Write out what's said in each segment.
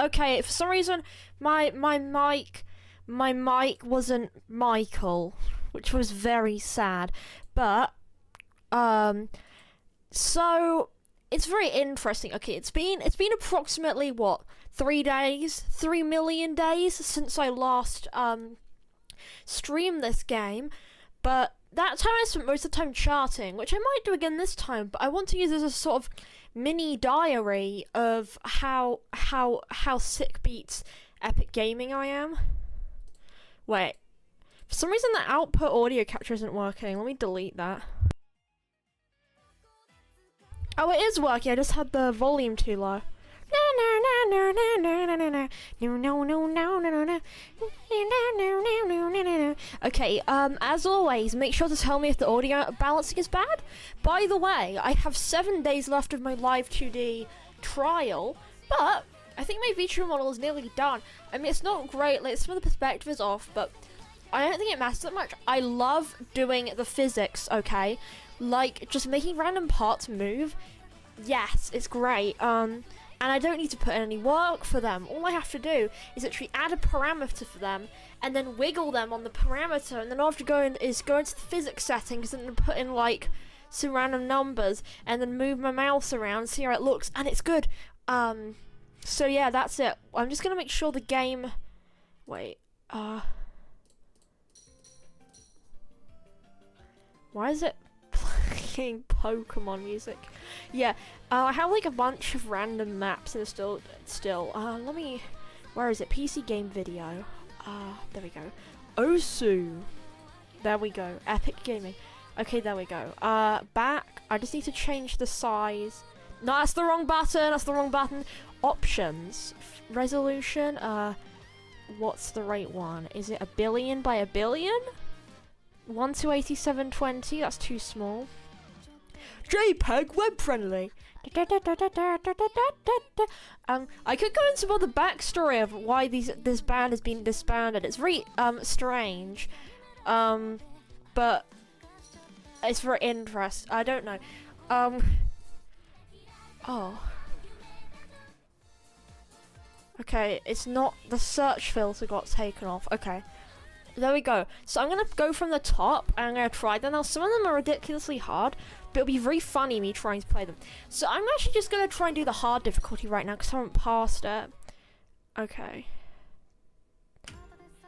Okay, for some reason my mic wasn't Michael, which was very sad. But so it's very interesting. Okay, it's been approximately what, 3 days, 3 million days since I last streamed this game, but that time I spent most of the time charting, which I might do again this time, but I want to use this as a sort of mini diary of how sick beats epic gaming I am. Wait, for some reason the output audio capture isn't working. Let me delete that. Oh, it is working. I just had the volume too low. Okay, as always, make sure to tell me if the audio balancing is bad. By the way, I have 7 days left of my live 2D trial, but I think my VTuber model is nearly done. I mean, it's not great, like some of the perspective is off, but I don't think it matters that much. I love doing the physics, okay? Like, just making random parts move. Yes, it's great. And I don't need to put in any work for them. All I have to do is actually add a parameter for them and then wiggle them on the parameter, and then all I have to go into the physics settings and then put in like some random numbers and then move my mouse around, see how it looks, and it's good. So yeah, that's it. I'm just gonna make sure the game, wait, why is it playing Pokemon music? Yeah, I have like a bunch of random maps and still, let me, where is it? PC game video. There we go. Osu. There we go. Epic gaming. Okay, there we go. Back. I just need to change the size. No, that's the wrong button. That's the wrong button. Options. Resolution. What's the right one? Is it 1 billion by 1 billion? 1 to 8720. That's too small. JPEG web friendly. I could go into more the backstory of why this band has been disbanded. It's very strange, but it's very interesting. I don't know. Oh. Okay, it's not, the search filter got taken off. Okay. There we go. So I'm gonna go from the top and I'm gonna try them. Now some of them are ridiculously hard, but it'll be very funny me trying to play them. So I'm actually just gonna try and do the hard difficulty right now because I haven't passed it. Okay.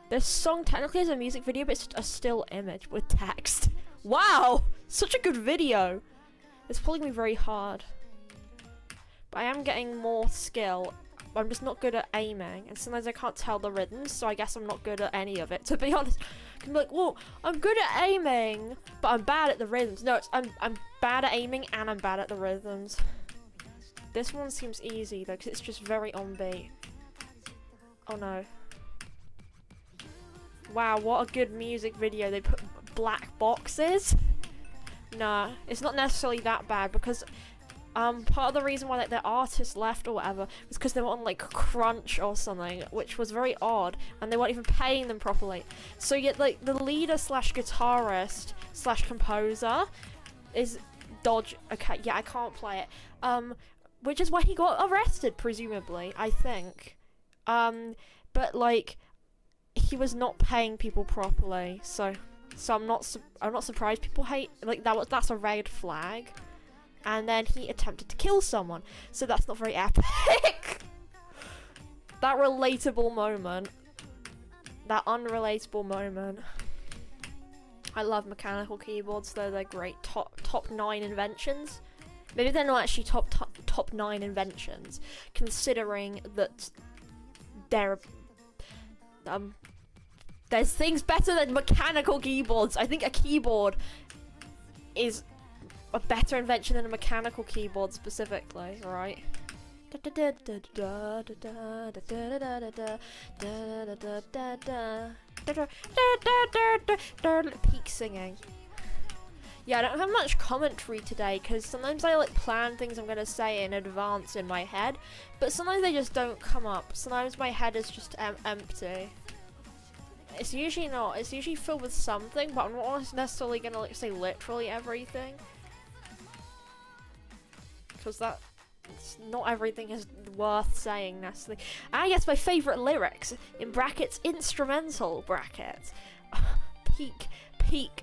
This song technically is a music video, but it's just a still image with text. Wow! Such a good video! It's pulling me very hard. But I am getting more skill. I'm just not good at aiming, and sometimes I can't tell the rhythms, so I guess I'm not good at any of it, to be honest. I can be like, whoa, I'm good at aiming, but I'm bad at the rhythms. No, I'm bad at aiming and I'm bad at the rhythms. This one seems easy though, because it's just very on beat. Oh no. Wow, what a good music video. They put black boxes. Nah, it's not necessarily that bad, because part of the reason why like the artist left or whatever was because they were on like crunch or something, which was very odd, and they weren't even paying them properly. So yet like the leader slash guitarist slash composer is Dodge. Okay, yeah, I can't play it. Which is why he got arrested, presumably, I think. But like he was not paying people properly, so I'm not surprised people hate, like that's a red flag. And then he attempted to kill someone, so that's not very epic. That relatable moment, that unrelatable moment. I love mechanical keyboards though, they're great. Top 9 inventions. Maybe they're not actually top 9 inventions, considering that there's things better than mechanical keyboards. I think a keyboard is a better invention than a mechanical keyboard specifically, right? Peak singing. Yeah, I don't have much commentary today because sometimes I like plan things I'm gonna say in advance in my head, but sometimes they just don't come up. Sometimes my head is just empty. It's usually not. It's usually filled with something, but I'm not necessarily gonna like say literally everything, because not everything is worth saying necessarily. I guess my favourite lyrics in brackets instrumental brackets. Peak.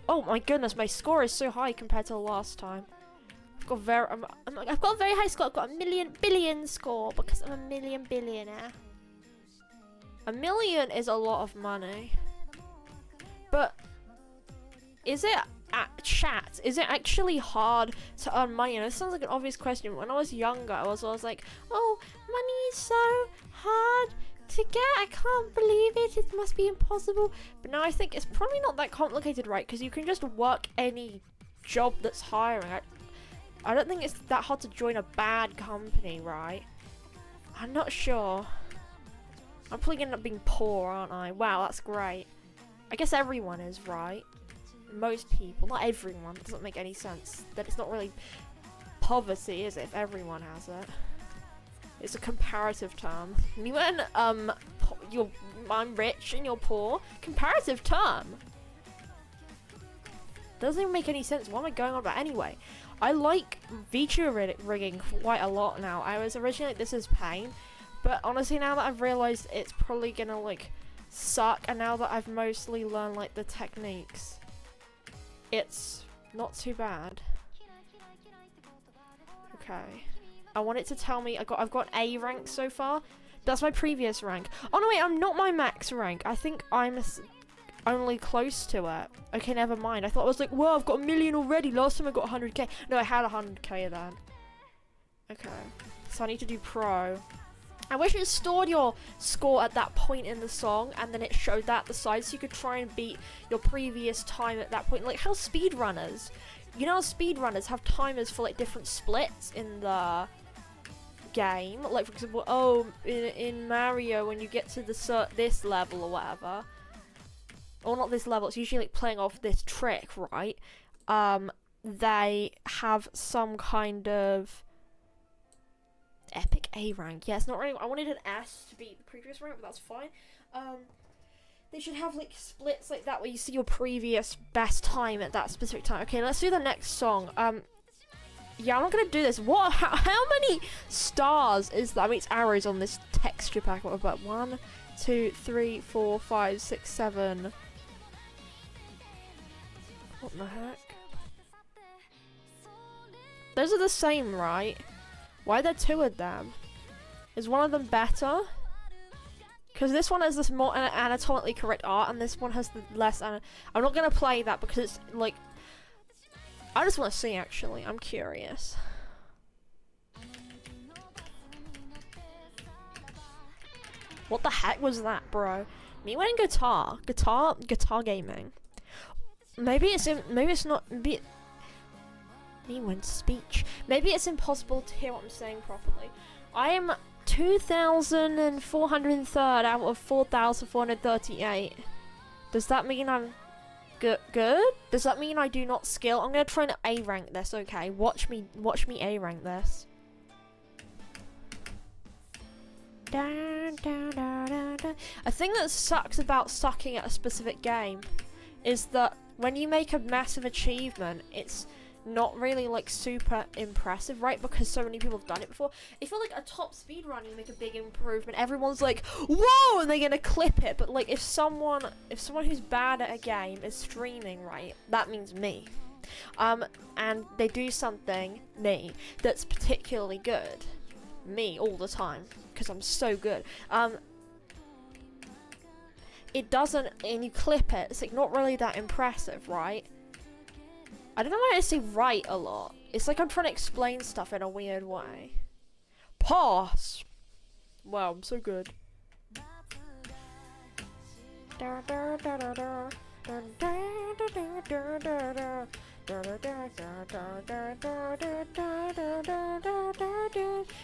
Oh my goodness, my score is so high compared to the last time. I've got a very high score. I've got a billion score because I'm a billionaire. $1 million is a lot of money. But is it chat? Is it actually hard to earn money? And this sounds like an obvious question. When I was younger, I was always like, oh, money is so hard to get. I can't believe it. It must be impossible. But now I think it's probably not that complicated, right? Because you can just work any job that's hiring. I don't think it's that hard to join a bad company, right? I'm not sure. I'm probably gonna end up being poor, aren't I? Wow, that's great. I guess everyone is, right? Most people, not everyone. It doesn't make any sense. That it's not really poverty, is it? If everyone has it, it's a comparative term. You when I'm rich and you're poor, comparative term. Doesn't even make any sense. What am I going on about anyway? I like video rigging quite a lot now. I was originally like, this is pain, but honestly, now that I've realized it's probably gonna like suck, and now that I've mostly learned like the techniques, it's not too bad. Okay, I want it to tell me I've got A rank so far. That's my previous rank. Oh no, wait, I'm not my max rank. I think I'm only close to it. Okay, never mind. I thought I was like, whoa, I've got 1 million already. Last time I got 100k. No, I had 100k then. Okay, so I need to do pro. I wish it stored your score at that point in the song, and then it showed that the side, so you could try and beat your previous time at that point. Like how speedrunners, you know how speedrunners have timers for like different splits in the game. Like for example, oh, in Mario, when you get to this level or whatever, or not this level, it's usually like playing off this trick, right? They have some kind of epic A rank. Yeah, it's not really. I wanted an S to beat the previous rank, but that's fine. They should have like splits like that where you see your previous best time at that specific time. Okay, let's do the next song. Yeah, I'm not gonna do this. What? How many stars is that? I mean, it's arrows on this texture pack. What about 1, 2, 3, 4, 5, 6, 7? What the heck? Those are the same, right? Why are there 2 of them? Is one of them better? Because this one has this more anatomically correct art, and this one has the less. I'm not gonna play that because it's like. I just want to see. Actually, I'm curious. What the heck was that, bro? Me wearing guitar gaming. Maybe it's not. Me when speech. Maybe it's impossible to hear what I'm saying properly. I am 2,403rd out of 4,438. Does that mean I'm good? Does that mean I do not skill? I'm gonna try and A rank this. Okay, watch me A rank this. I think that sucks about sucking at a specific game is that when you make a massive achievement, it's not really like super impressive, right? Because so many people have done it before. If you're like a top speedrun, you make a big improvement, everyone's like, whoa, and they're gonna clip it. But like if someone who's bad at a game is streaming, right, that means me, and they do something that's particularly good, me all the time because I'm so good, it doesn't, and you clip it, it's like not really that impressive, right? I don't know why I say right a lot. It's like I'm trying to explain stuff in a weird way. Pass! Wow, I'm so good.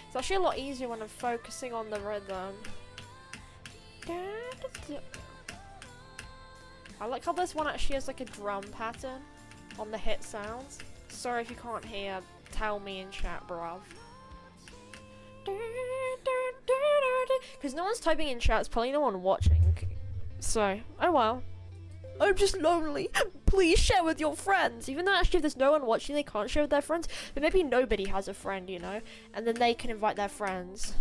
It's actually a lot easier when I'm focusing on the rhythm. I like how this one actually has like a drum pattern. on the hit sounds. Sorry if you can't hear, tell me in chat, bruv. Because no one's typing in chat, it's probably no one watching. So, oh well. I'm just lonely. Please share with your friends. Even though actually if there's no one watching, they can't share with their friends. But maybe nobody has a friend, you know? And then they can invite their friends.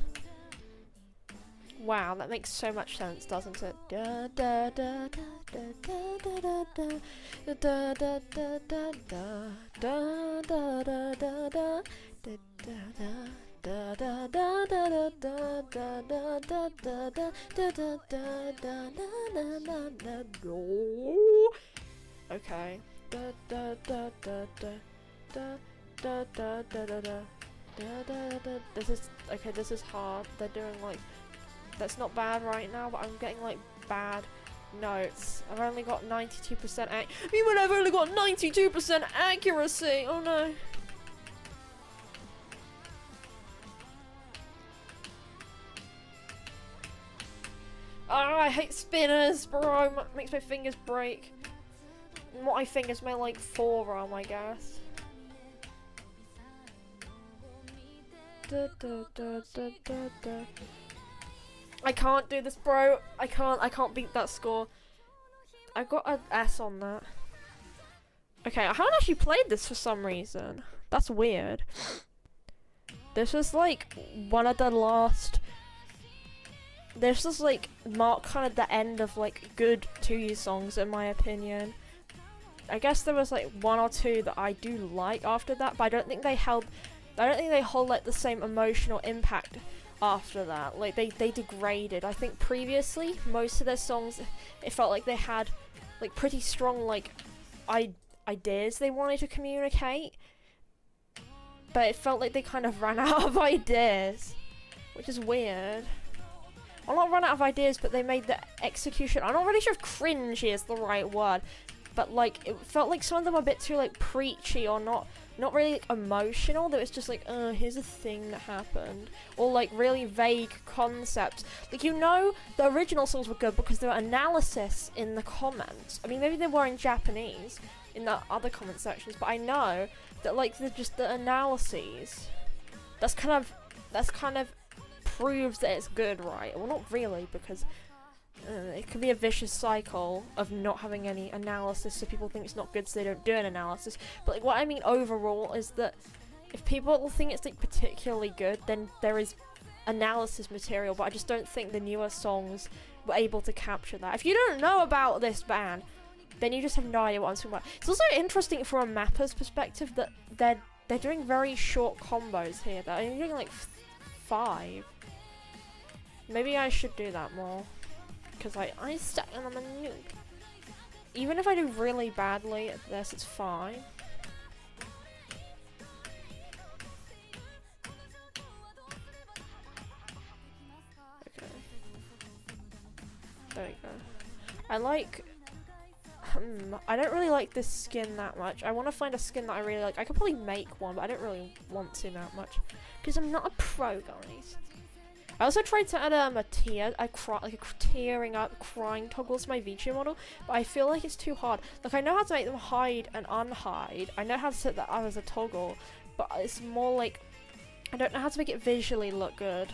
Wow, that makes so much sense, doesn't it? Da da da da da da da da da da da da da da da da da. Da da da da da da da da da da da da da da da da da. Okay. Da da da da da da da da da da da. This is okay. This is hard. They're doing like. That's not bad right now, but I'm getting like bad notes. I've only got 92% I've only got 92% accuracy. Oh no. Oh, I hate spinners, bro. Makes my fingers break. What I think is my like forearm, I guess. Da, da, da, da, da, da. I can't do this, bro. I can't beat that score. I got an S on that. Okay, I haven't actually played this for some reason. That's weird. This was like one of the last. This was like mark kind of the end of like good Tuyu songs in my opinion. I guess there was like one or two that I do like after that, but I don't think they hold like the same emotional impact after that. Like they degraded. I think previously most of their songs, it felt like they had like pretty strong like ideas they wanted to communicate, but it felt like they kind of ran out of ideas, which is weird. Well, not run out of ideas, but they made the execution. I'm not really sure if cringy is the right word, but like it felt like some of them were a bit too like preachy or not really like, emotional. That was just like, here's a thing that happened, or like really vague concepts. Like, you know, the original songs were good because there were analysis in the comments. I mean, maybe they were in Japanese in the other comment sections, but I know that like the analyses. That's kind of proves that it's good, right? Well, not really, because it can be a vicious cycle of not having any analysis, so people think it's not good, so they don't do an analysis. But like, what I mean overall is that if people think it's like particularly good, then there is analysis material. But I just don't think the newer songs were able to capture that. If you don't know about this band, then you just have no idea what I'm talking about. It's also interesting from a mapper's perspective that they're doing very short combos here. They're only doing like 5. Maybe I should do that more, because I stuck and I'm a noob. Even if I do really badly at this, it's fine. Okay. There we go. I like. I don't really like this skin that much. I want to find a skin that I really like. I could probably make one, but I don't really want to that much, because I'm not a pro, guys. I also tried to add a tearing up crying toggle to my VTuber model, but I feel like it's too hard. Like, I know how to make them hide and unhide. I know how to set that up as a toggle, but it's more like I don't know how to make it visually look good.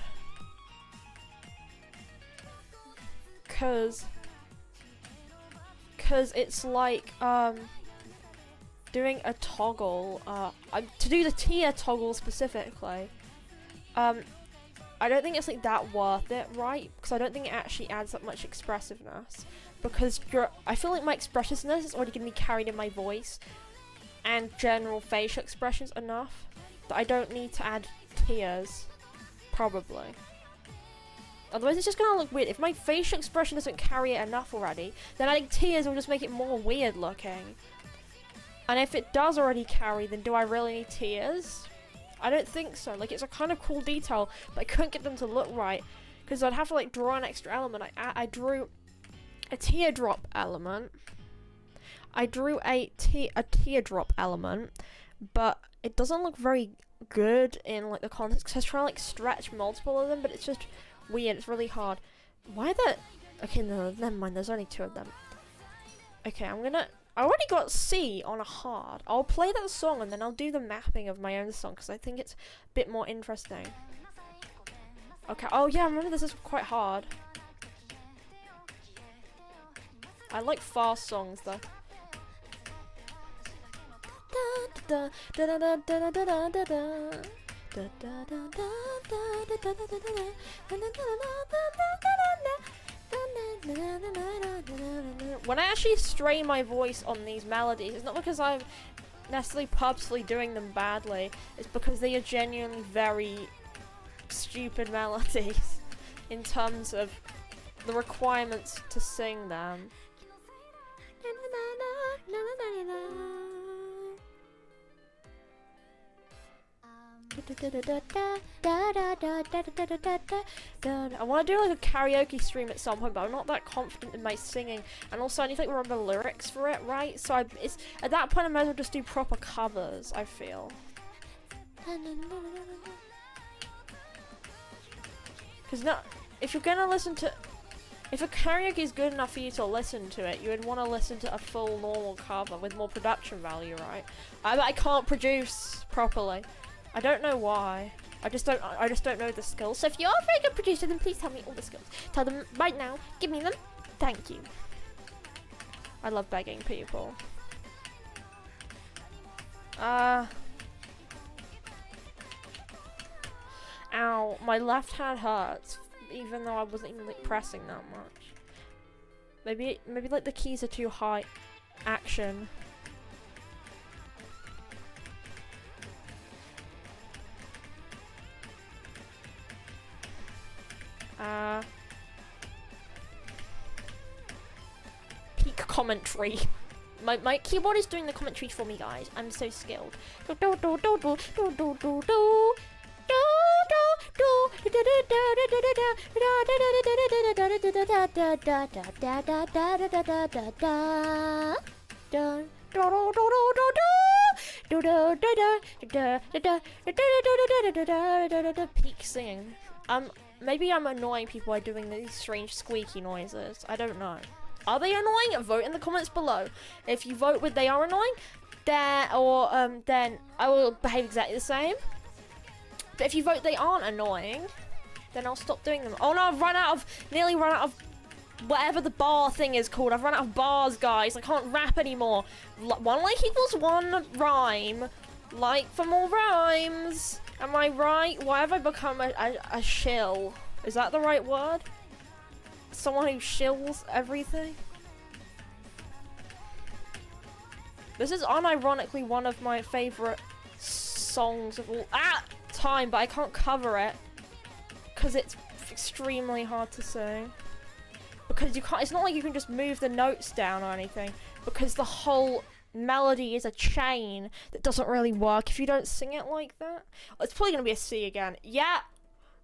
Cause it's like doing a toggle. To do the tear toggle specifically. I don't think it's like that worth it, right? Because I don't think it actually adds that much expressiveness. Because I feel like my expressiveness is already going to be carried in my voice and general facial expressions enough that I don't need to add tears, probably. Otherwise it's just going to look weird. If my facial expression doesn't carry it enough already, then adding tears will just make it more weird looking. And if it does already carry, then do I really need tears? I don't think so. Like, it's a kind of cool detail, but I couldn't get them to look right because I'd have to like draw an extra element. I drew a teardrop element. I drew a teardrop element, but it doesn't look very good in like the context because I was trying to like stretch multiple of them, but it's just weird. It's really hard. Why the? Okay, no, never mind. There's only 2 of them. Okay, I'm gonna I already got C on a hard. I'll play that song and then I'll do the mapping of my own song because I think it's a bit more interesting. Okay, oh yeah, remember this is quite hard. I like fast songs though. When I actually strain my voice on these melodies, it's not because I'm necessarily purposefully doing them badly, it's because they are genuinely very stupid melodies in terms of the requirements to sing them. I want to do like a karaoke stream at some point, but I'm not that confident in my singing, and also I need to like remember lyrics for it, right? So it's at that point I might as well just do proper covers, I feel. Because no, if you're gonna listen to, if a karaoke is good enough for you to listen to it, you would want to listen to a full normal cover with more production value, right? I can't produce properly. I don't know why. I just don't know the skills. So if you're a very good producer, then please tell me all the skills. Tell them right now. Give me them. Thank you. I love begging people. Ow, my left hand hurts, even though I wasn't even like pressing that much. Maybe like the keys are too high. Action. Peak commentary. My keyboard is doing the commentary for me, guys. I'm so skilled. Peak singing. Maybe I'm annoying people by doing these strange squeaky noises. I don't know. Are they annoying? Vote in the comments below. If you vote with they are annoying, then I will behave exactly the same. But if you vote they aren't annoying, then I'll stop doing them. Oh no, I've nearly run out of whatever the bar thing is called. I've run out of bars, guys. I can't rap anymore. One like equals one rhyme. Like for more rhymes. Am I right? Why have I become a shill? Is that the right word? Someone who shills everything? This is unironically one of my favorite songs of all time, but I can't cover it because it's extremely hard to sing. Because you can't, it's not like you can just move the notes down or anything, because the whole melody is a chain that doesn't really work if you don't sing it like that. It's probably gonna be a C again. Yeah,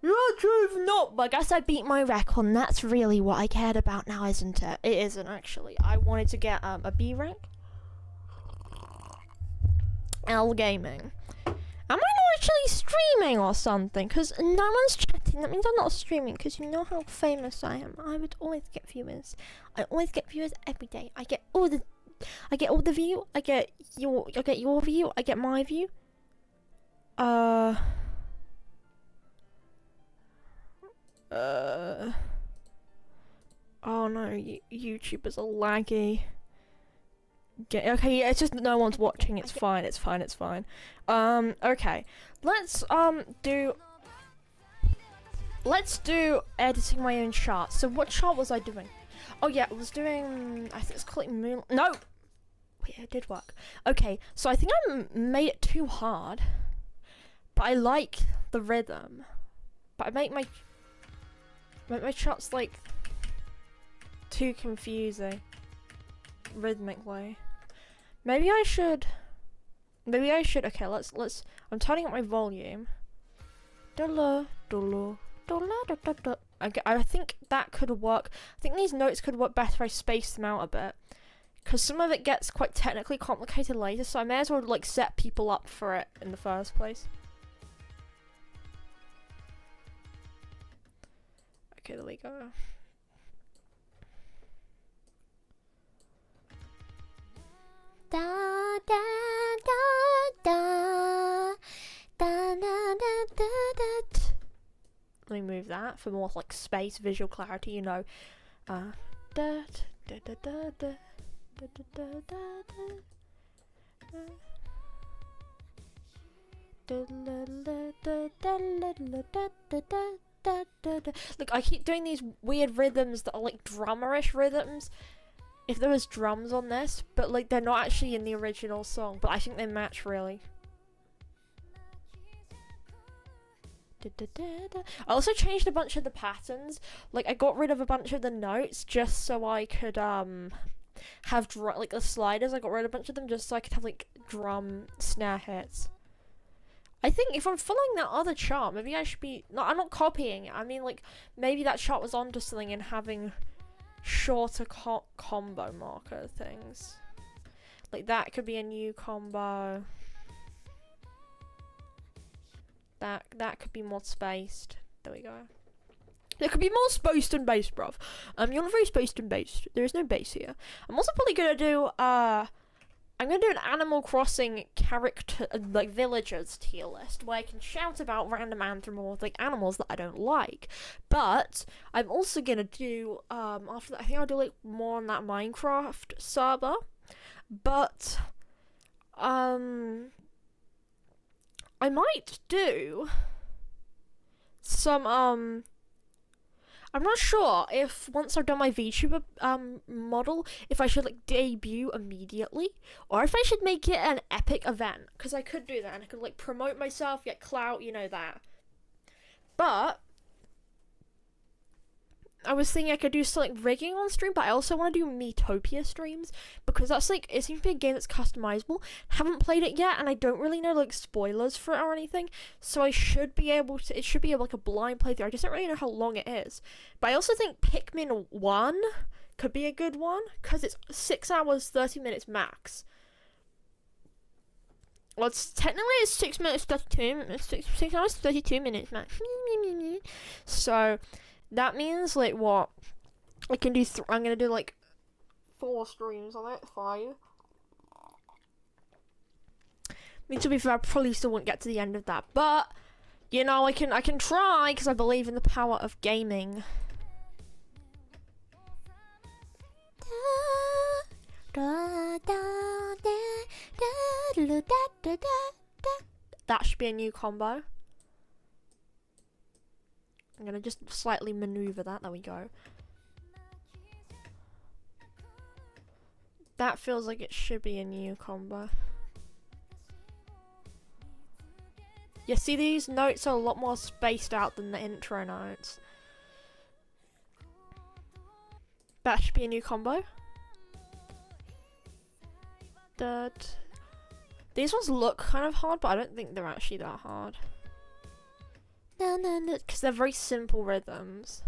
you're not. But I guess I beat my record, and that's really what I cared about now, isn't it? It isn't actually. I wanted to get a B rank. L gaming. Am I not actually streaming or something? Because no one's chatting. That means I'm not streaming. Because you know how famous I am. I would always get viewers. I always get viewers every day. I get all the view. I get your view. I get my view. Oh no, YouTubers are laggy. Okay, yeah, it's just no one's watching. It's fine. It's fine. It's fine. Okay. Let's do editing my own chart. So what chart was I doing? Oh yeah, I was doing. I think it's called Moon. No. Wait, it did work. Okay, so I think I made it too hard, but I like the rhythm. But I make my charts like too confusing rhythmically. Maybe I should. Okay, let's. I'm turning up my volume. I think that could work. I think these notes could work better if I space them out a bit, because some of it gets quite technically complicated later. So I may as well like set people up for it in the first place. Okay, there we go. da da da da da da da. Let me move that for more like space visual clarity, you know. Da da da da da da da da da. Look, I keep doing these weird rhythms that are like drummerish rhythms. If there was drums on this, but like they're not actually in the original song, but I think they match really. I also changed a bunch of the patterns. Like I got rid of a bunch of the notes just so I could have like the sliders. I got rid of a bunch of them just so I could have like drum snare hits. I think if I'm following that other chart, maybe I should be... No, I'm not copying it. I mean, like, maybe that chart was onto something and having shorter combo marker things. Like, that could be a new combo. That could be more spaced. There we go. There could be more spaced and based, bruv. You're not very spaced and based. There is no base here. I'm also probably gonna do, I'm gonna do an Animal Crossing character, like villagers tier list where I can shout about random anthropomorphic animals that I don't like. But I'm also gonna do after that, I think I'll do like more on that Minecraft server. But I might do some I'm not sure if once I've done my VTuber model, if I should like debut immediately, or if I should make it an epic event, because I could do that and I could like promote myself, get clout, you know that. But I was thinking I could do some like rigging on stream, but I also want to do Miitopia streams because that's like, it seems to be a game that's customizable. Haven't played it yet, and I don't really know like spoilers for it or anything, so I should be able to, it should be like a blind playthrough. I just don't really know how long it is. But I also think Pikmin 1 could be a good one because it's 6 hours 30 minutes max. Well, it's technically it's 6 minutes 32 minutes, 6 hours 32 minutes max. So that means like what I can do. I'm gonna do like 4 streams on it, 5. I mean, to be fair, I probably still won't get to the end of that, but you know, I can try because I believe in the power of gaming. That should be a new combo. I'm gonna just slightly maneuver that. There we go. That feels like it should be a new combo. Yeah, see, these notes are a lot more spaced out than the intro notes. That should be a new combo. These ones look kind of hard, but I don't think they're actually that hard. Because they're very simple rhythms.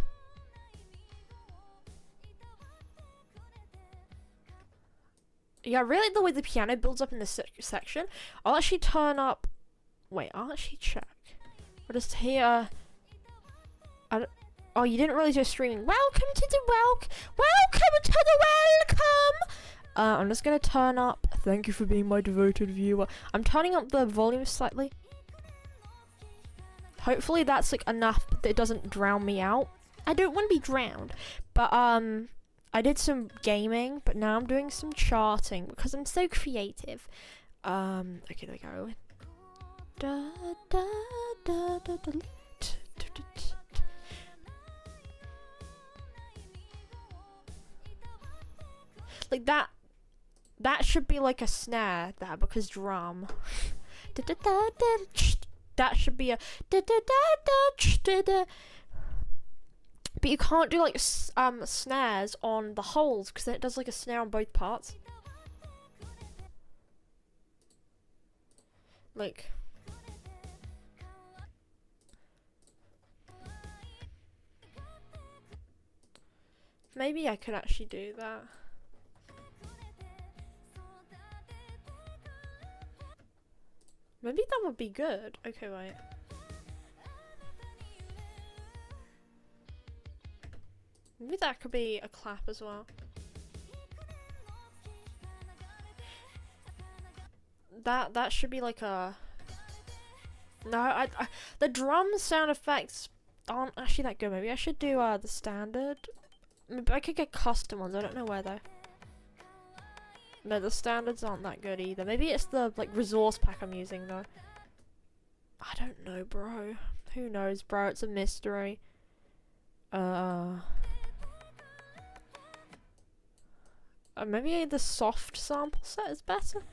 Yeah, I really like the way the piano builds up in this section. I'll actually turn up... Wait, I'll actually check. I'll just hear... Oh, you didn't really do streaming. Welcome to the welcome to the welcome! I'm just gonna turn up... Thank you for being my devoted viewer. I'm turning up the volume slightly. Hopefully that's like enough that it doesn't drown me out. I don't want to be drowned. But I did some gaming, but now I'm doing some charting because I'm so creative. Okay, there we go. Like that should be like a snare there because drum. That should be a but you can't do like snares on the holes because then it does like a snare on both parts. Like maybe I could actually do that. Maybe that would be good. Okay, wait. Maybe that could be a clap as well. That should be like a... No, the drum sound effects aren't actually that good. Maybe I should do the standard. Maybe I could get custom ones. I don't know where though. No, the standards aren't that good either. Maybe it's the like resource pack I'm using though. I don't know, bro. Who knows, bro? It's a mystery. Maybe the soft sample set is better.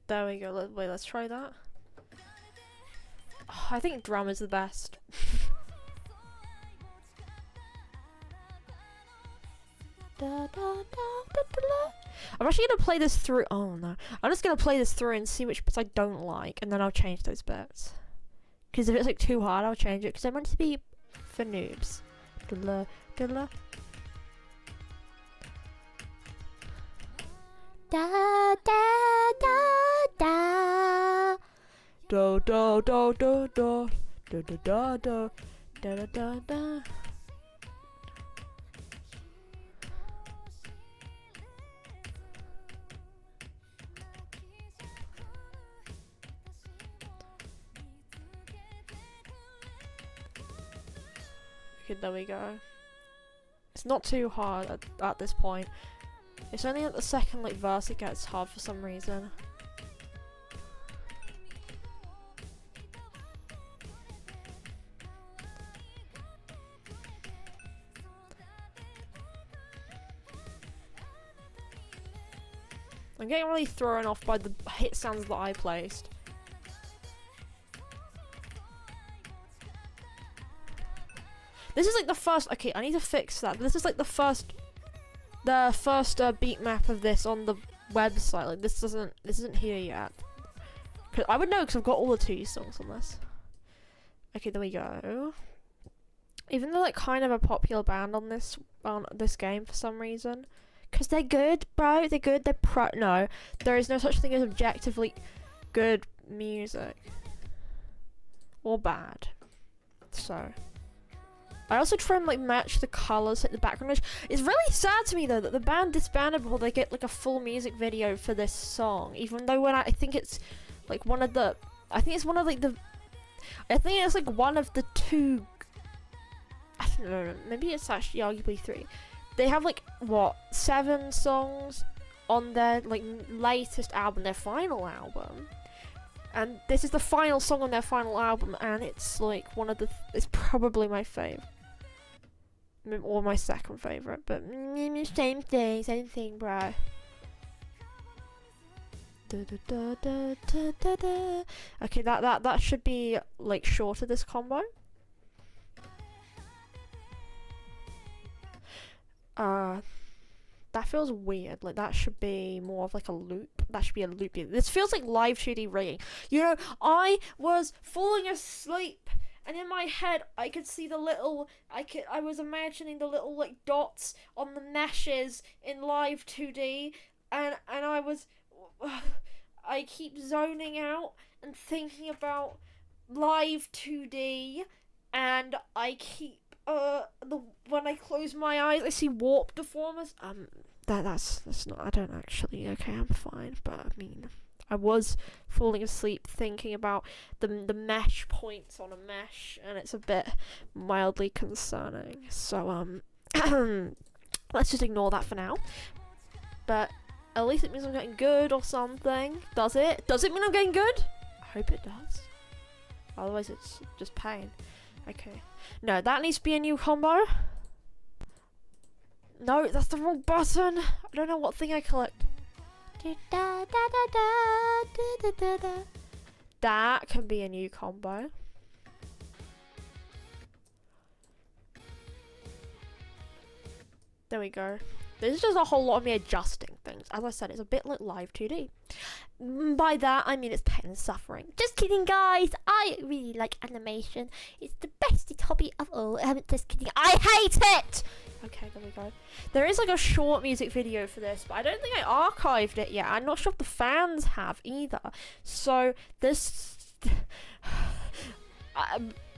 There we go. Wait, let's try that. Oh, I think drum is the best. I'm actually gonna play this through. Oh no, I'm just gonna play this through and see which bits I don't like, and then I'll change those bits. Because if it's like too hard, I'll change it. Because I want it to be for noobs. Da-la, da-la. Da da da da. Do do do do do do do do do da da da da. Okay, there we go. It's not too hard at this point. It's only at the second like verse it gets hard for some reason. I'm getting really thrown off by the hit sounds that I placed. This is like the first. Okay, I need to fix that. But this is like the first beat map of this on the website. Like this isn't here yet. Cause I would know because I've got all the Tuyu songs on this. Okay, there we go. Even though like kind of a popular band on this game for some reason, because they're good, bro. They're good. They're pro. No, there is no such thing as objectively good music or bad. So. I also try and like match the colours, like the background. It's really sad to me though that the band disbanded before they get like a full music video for this song. Even though I think it's like one of the, I think it's one of the two. I don't know. Maybe it's actually arguably 3. They have like what 7 songs on their like latest album, their final album. And this is the final song on their final album, and it's like it's probably my favourite. Or my second favourite, but same thing, bro. Okay, that should be like shorter, this combo. That feels weird. Like that should be more of like a loop. That should be a loop. This feels like live 2D rigging. You know, I was falling asleep, and in my head I could see the little. I was imagining the little like dots on the meshes in live 2D, and I keep zoning out and thinking about live 2D, and I keep. When I close my eyes, I see warp deformers. That's not. I don't actually. Okay, I'm fine. But I mean, I was falling asleep thinking about the mesh points on a mesh, and it's a bit mildly concerning. So let's just ignore that for now. But at least it means I'm getting good or something. Does it? Does it mean I'm getting good? I hope it does. Otherwise, it's just pain. Okay. No, that needs to be a new combo. No, that's the wrong button. I don't know what thing I collect. That can be a new combo. There we go. This is just a whole lot of me adjusting things. As I said, it's a bit like live 2D. By that, I mean it's pain and suffering. Just kidding, guys. I really like animation. It's the bestest hobby of all. Just kidding. I hate it! Okay, there we go. There is like a short music video for this, but I don't think I archived it yet. I'm not sure if the fans have either. So, this...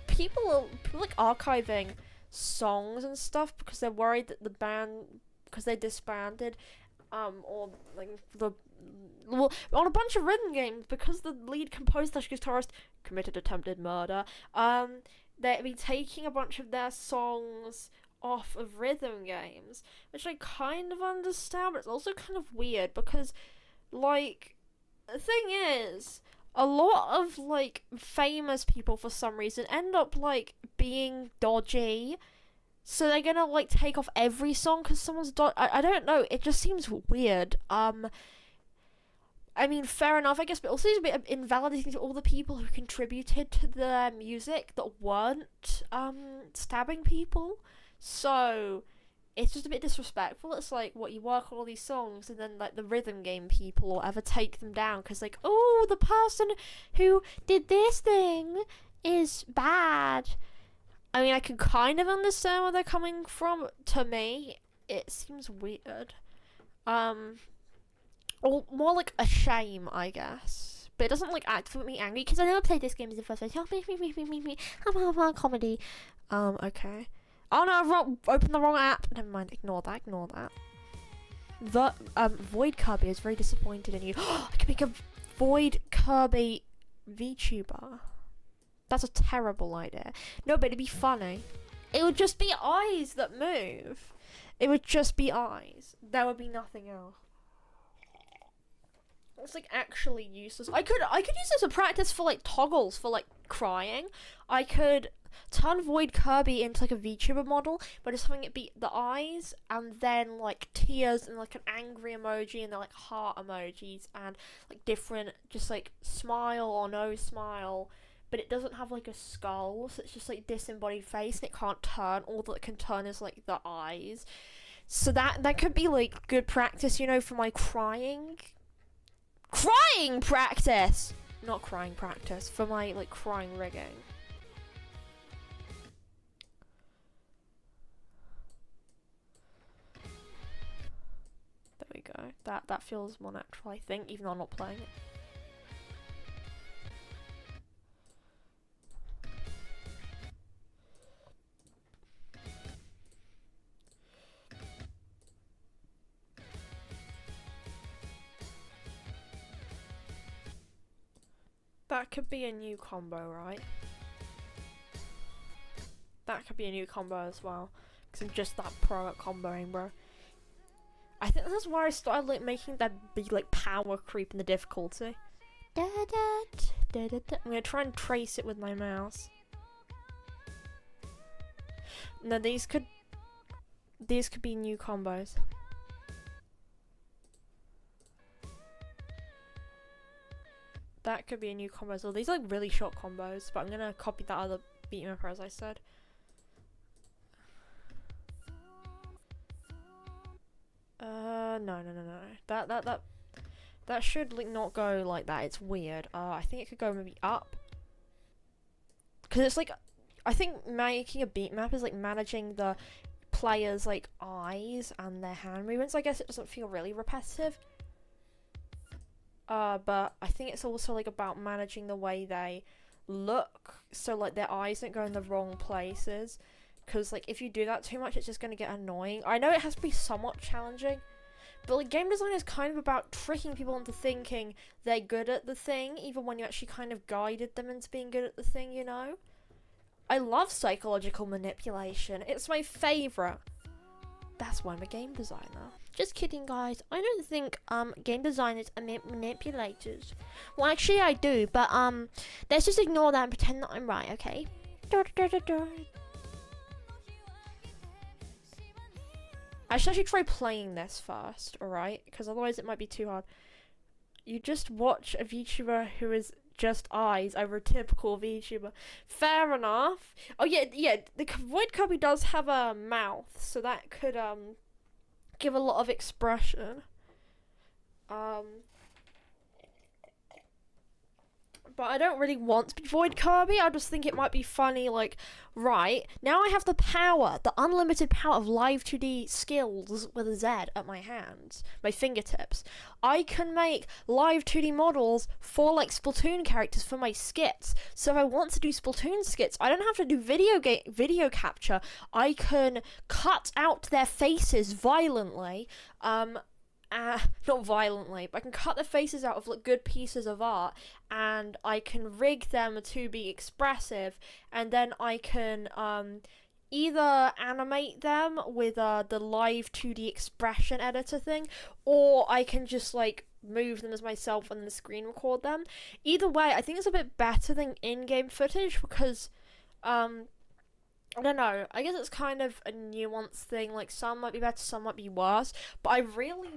people like archiving songs and stuff because they're worried that the band, because they disbanded, or like well, on a bunch of rhythm games because the lead composer / guitarist committed attempted murder. They'd be taking a bunch of their songs off of rhythm games, which I kind of understand, but it's also kind of weird because, like, the thing is, a lot of like famous people for some reason end up like being dodgy, so they're gonna like take off every song because someone's I don't know. It just seems weird. I mean, fair enough, I guess, but also it's a bit invalidating to all the people who contributed to the music that weren't stabbing people. So it's just a bit disrespectful. It's like, what, you work on all these songs and then like the rhythm game people or whatever take them down because like, oh, the person who did this thing is bad. I mean, I can kind of understand where they're coming from. To me, it seems weird. Or more like a shame, I guess. But it doesn't like act for me angry because I never played this game as the first time. I'm comedy. Okay. Oh no, I've opened the wrong app. Never mind, ignore that. The Void Kirby is very disappointed in you. I can make a Void Kirby VTuber. That's a terrible idea. No, but it'd be funny. It would just be eyes that move. It would just be eyes. There would be nothing else. It's like actually useless. I could use this as a practice for like toggles for like crying. I could turn Void Kirby into like a VTuber model, but just having it be the eyes and then like tears and like an angry emoji and then like heart emojis and like different just like smile or no smile, but it doesn't have like a skull, so it's just like disembodied face and it can't turn. All that it can turn is like the eyes. So that could be like good practice, you know, for my crying practice, not crying practice, for my like crying rigging. There we go. That feels more natural, I think, even though I'm not playing it. That could be a new combo, right? That could be a new combo as well, because I'm just that pro at comboing, bro. I think that's why I started like making that big like power creep in the difficulty. I'm gonna try and trace it with my mouse. No, these could be new combos. That could be a new combo. So these are like really short combos, but I'm gonna copy that other beatmapper as I said. No. That should like not go like that. It's weird. I think it could go maybe up. Cause it's like, I think making a beat map is like managing the players' like eyes and their hand movements. I guess it doesn't feel really repetitive. But I think it's also like about managing the way they look, so like their eyes don't go in the wrong places, because like if you do that too much it's just gonna get annoying. I know it has to be somewhat challenging, but like game design is kind of about tricking people into thinking they're good at the thing, even when you actually kind of guided them into being good at the thing, you know? I love psychological manipulation, it's my favourite. That's why I'm a game designer. Just kidding, guys. I don't think game designers are manipulators. Well, actually, I do, but let's just ignore that and pretend that I'm right, okay? I should actually try playing this first, alright? Because otherwise it might be too hard. You just watch a VTuber who is just eyes over a typical VTuber. Fair enough. Oh yeah, the Void Kirby does have a mouth, so that could give a lot of expression. but I don't really want to be Void Kirby. I just think it might be funny, like, right, now I have the power, the unlimited power of live 2D skills with a Z at my hands, my fingertips. I can make live 2D models for, like, Splatoon characters for my skits. So if I want to do Splatoon skits, I don't have to do video capture. I can cut out their faces violently, not violently, but I can cut the faces out of like good pieces of art, and I can rig them to be expressive, and then I can either animate them with the live 2D expression editor thing, or I can just like move them as myself and then screen record them. Either way, I think it's a bit better than in-game footage because I don't know, I guess it's kind of a nuanced thing, like some might be better, some might be worse, but I really,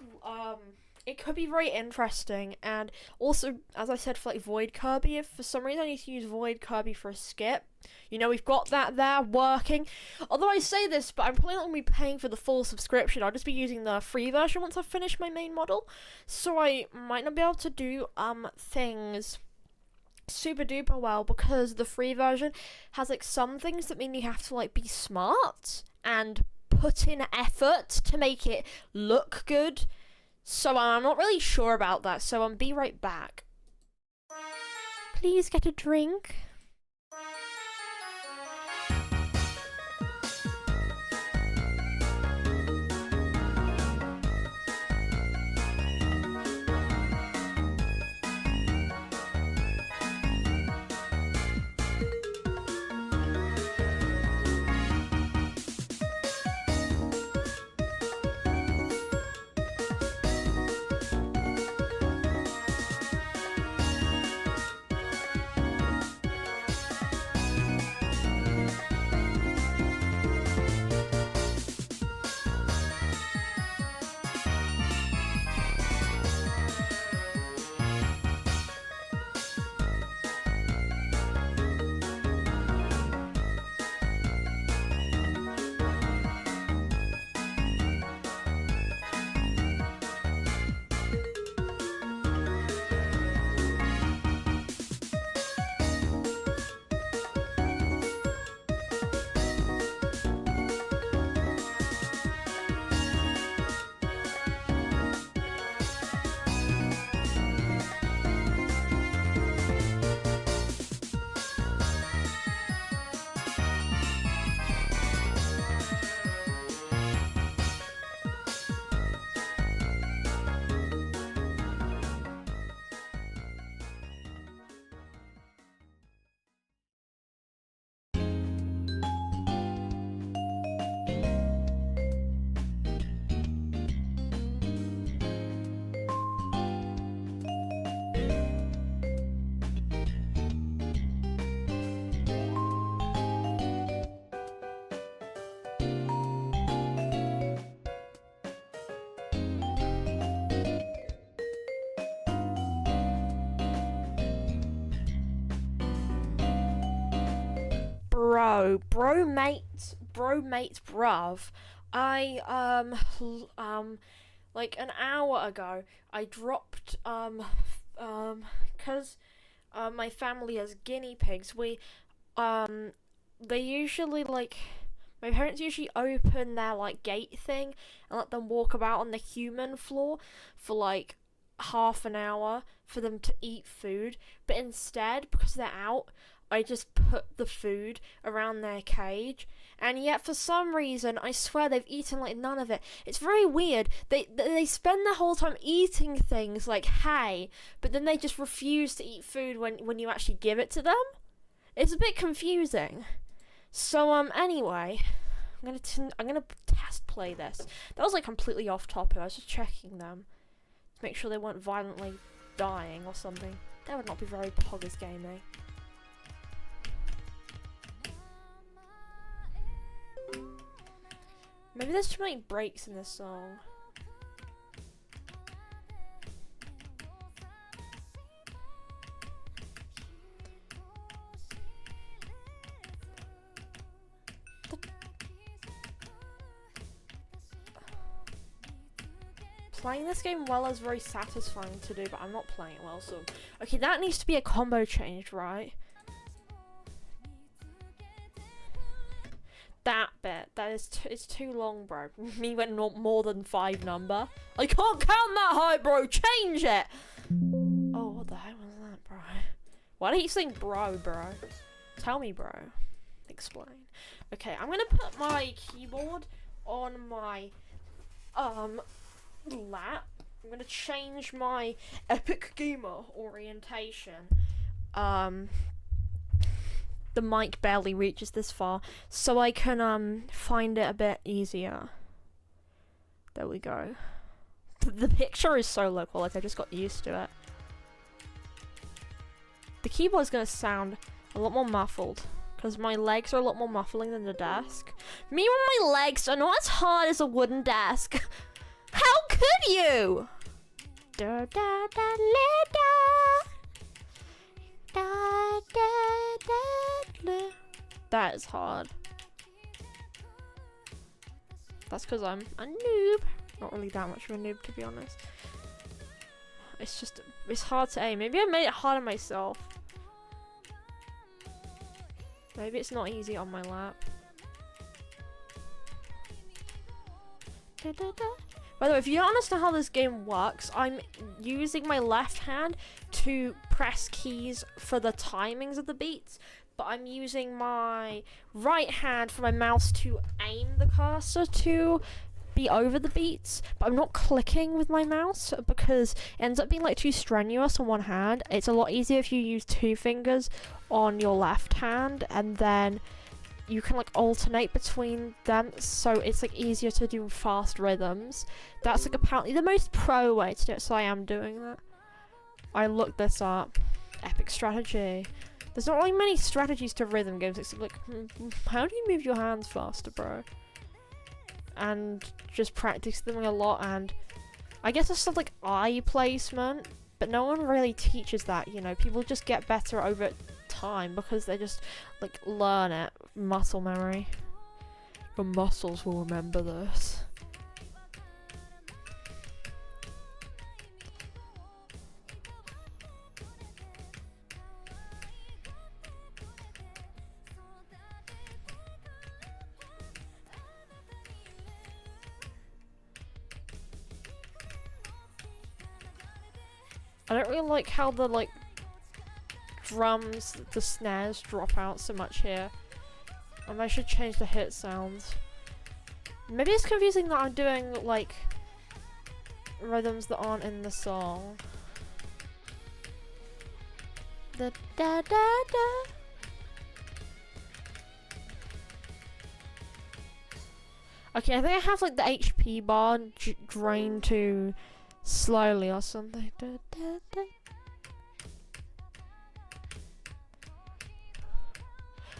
it could be very interesting. And also, as I said, for like Void Kirby, if for some reason I need to use Void Kirby for a skip, you know, we've got that there working. Although I say this, but I'm probably not going to be paying for the full subscription. I'll just be using the free version once I've finished my main model, so I might not be able to do things super duper well, because the free version has like some things that mean you have to like be smart and put in effort to make it look good. So I'm not really sure about that, so be right back. Please get a drink. Bro mate, bruv. I like an hour ago, I dropped cause my family has guinea pigs. They usually like, my parents usually open their like gate thing and let them walk about on the human floor for like half an hour for them to eat food, but instead, because they're out, I just put the food around their cage, and yet for some reason, I swear they've eaten like none of it. It's very weird. They spend the whole time eating things like hay, but then they just refuse to eat food when you actually give it to them. It's a bit confusing. So anyway, I'm gonna test play this. That was like completely off topic. I was just checking them to make sure they weren't violently dying or something. That would not be very poggers gaming. Maybe there's too many breaks in this song. playing this game well is very satisfying to do, but I'm not playing it well, so... Okay, that needs to be a combo change, right? That bit, it's too long, bro. Me went not more than 5 number. I can't count that high, bro. Change it. Oh, what the hell was that, bro? Why do you saying bro? Tell me, bro. Explain. Okay, I'm gonna put my keyboard on my lap. I'm gonna change my epic gamer orientation. The mic barely reaches this far, so I can find it a bit easier. There we go. The picture is so low quality, I just got used to it. The keyboard's gonna sound a lot more muffled, because my legs are a lot more muffling than the desk. Meanwhile, my legs are not as hard as a wooden desk. How could you? Da, da, da, da, da. Da, da, da, da. That is hard. That's because I'm a noob. Not really that much of a noob, to be honest. It's hard to aim. Maybe I made it hard on myself. Maybe it's not easy on my lap. Da, da, da. By the way, if you don't understand how this game works, I'm using my left hand to press keys for the timings of the beats, but I'm using my right hand for my mouse to aim the cursor to be over the beats, but I'm not clicking with my mouse because it ends up being like too strenuous on one hand. It's a lot easier if you use 2 fingers on your left hand, and then you can like alternate between them, so it's like easier to do fast rhythms. That's like apparently the most pro way to do it, so I am doing that. I looked this up. Epic strategy. There's not really many strategies to rhythm games. It's like, how do you move your hands faster, bro? And just practice them a lot, and I guess it's stuff like eye placement, but no one really teaches that, you know. People just get better over time because they just like learn it. Muscle memory. Your muscles will remember this. I don't really like how the like drums, the snares drop out so much here. I should change the hit sounds. Maybe it's confusing that I'm doing like rhythms that aren't in the song. Da da da da. Okay, I think I have like the HP bar drained too slowly or something. Da, da, da.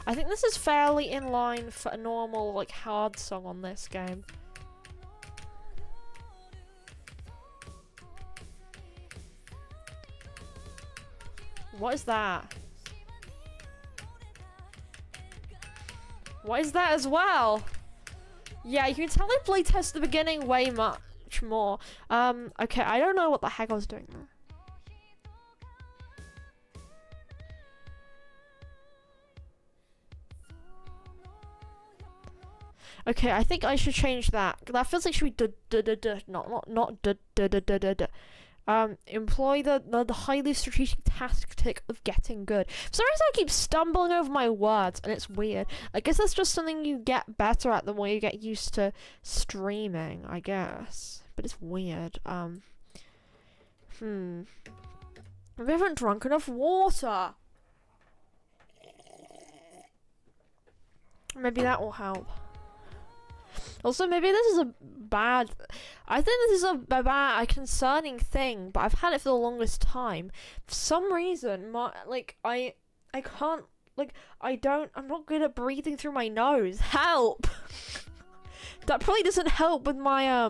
I think this is fairly in line for a normal like hard song on this game. What is that? What is that as well? Yeah, you can tell they playtest the beginning way much more. Okay, I don't know what the heck I was doing there. Okay, I think I should change that. That feels like should be employ the highly strategic tactic of getting good. For some reason I keep stumbling over my words and it's weird. I guess that's just something you get better at the more you get used to streaming, I guess. But it's weird. We haven't drunk enough water. Maybe that will help. Also, maybe this is a bad... I think this is a bad, concerning thing, but I've had it for the longest time. For some reason, I can't, I'm not good at breathing through my nose. Help! That probably doesn't help with my,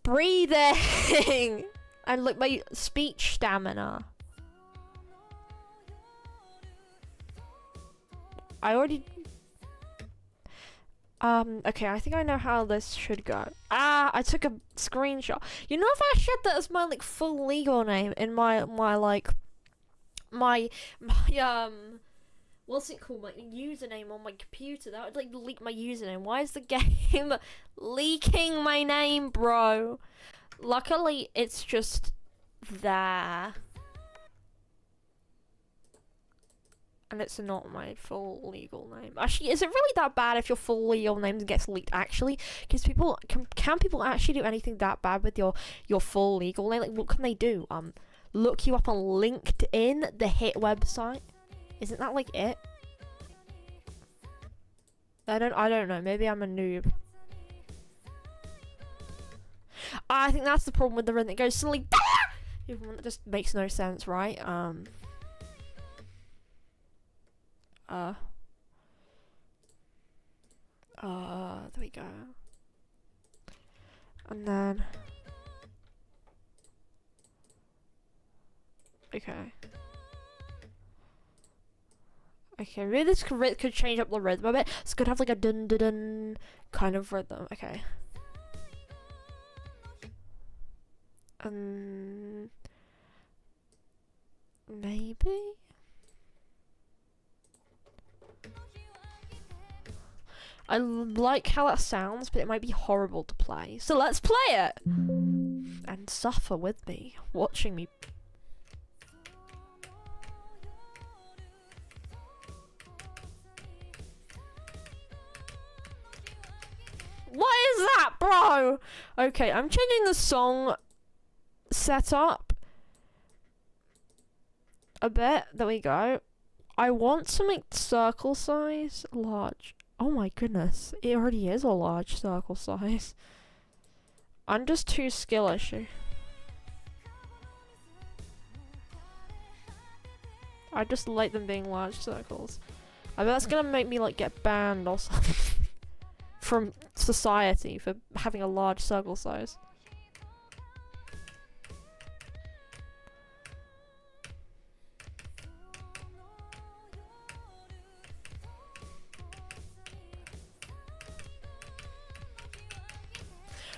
breathing! And, my speech stamina. Okay, I think I know how this should go. Ah, I took a screenshot. You know, if I shared that as my, like, full legal name in my what's it called? My username on my computer, that would, like, leak my username. Why is the game leaking my name, bro? Luckily, it's just there. And it's not my full legal name. Actually, is it really that bad if your full legal name gets leaked, actually? Because people, can people actually do anything that bad with your full legal name? Like, what can they do? Look you up on LinkedIn, the hit website? Isn't that, like, it? I don't know. Maybe I'm a noob. I think that's the problem with the rhythm. It goes suddenly, even when it just makes no sense, right? There we go. And then, okay. Okay, maybe this could change up the rhythm a bit. It's gonna have like a dun dun dun kind of rhythm. Okay. Maybe. I like how that sounds, but it might be horrible to play. So let's play it! And suffer with me, watching me. What is that, bro? Okay, I'm changing the song setup a bit. There we go. I want to make circle size large. Oh my goodness, it already is a large circle size. I'm just too skill issue. I just like them being large circles. I bet that's gonna make me like get banned or something from society for having a large circle size.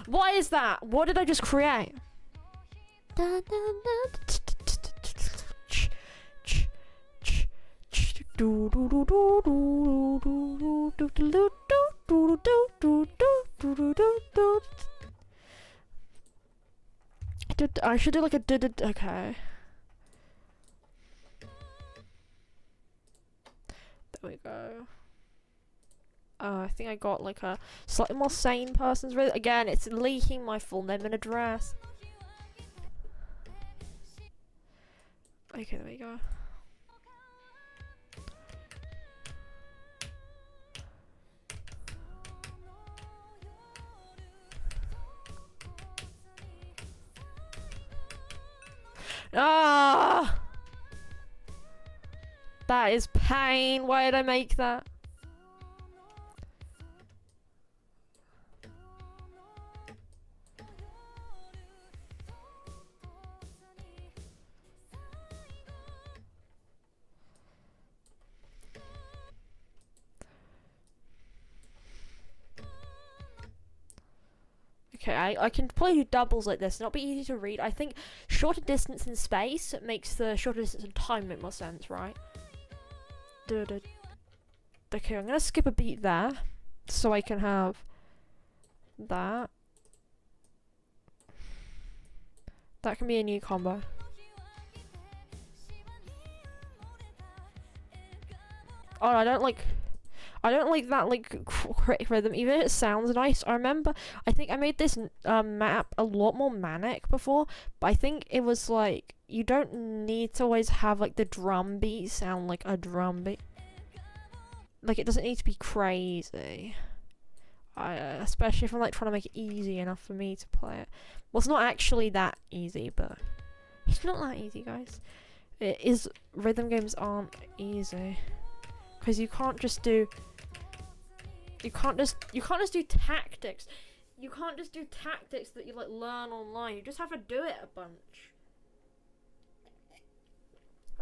What is that? What did I just create? I should do like a okay. There we go. I think I got like a slightly more sane person's rhythm. Again, it's leaking my full name and address. Okay, there we go. Ah! That is pain. Why did I make that? Okay, I can probably do doubles like this. It'll be easy to read. I think shorter distance in space makes the shorter distance in time make more sense, right? Okay, I'm gonna skip a beat there, so I can have that. That can be a new combo. Oh, I don't like that like quick rhythm, even if it sounds nice. I think I made this map a lot more manic before, but I think it was like, you don't need to always have like the drum beat sound like a drum beat. Like, it doesn't need to be crazy. Especially if I'm like trying to make it easy enough for me to play it. Well, it's not actually that easy, but it's not that easy, guys. It is. Rhythm games aren't easy. Because you can't just do tactics. You can't just do tactics that you like learn online. You just have to do it a bunch.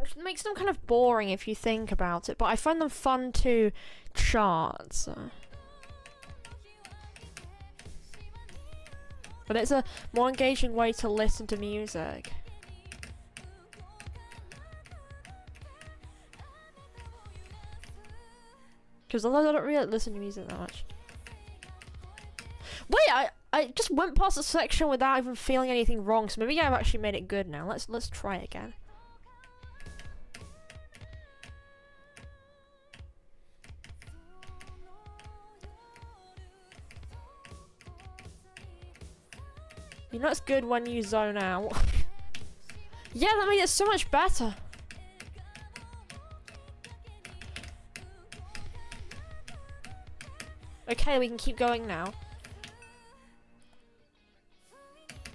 Which makes them kind of boring if you think about it, but I find them fun to chart. So. But it's a more engaging way to listen to music. Because although I don't really listen to music that much. Wait, I just went past the section without even feeling anything wrong, so maybe I've actually made it good now. Let's try it again. You know it's good when you zone out. Yeah, that made it so much better. Okay, we can keep going now.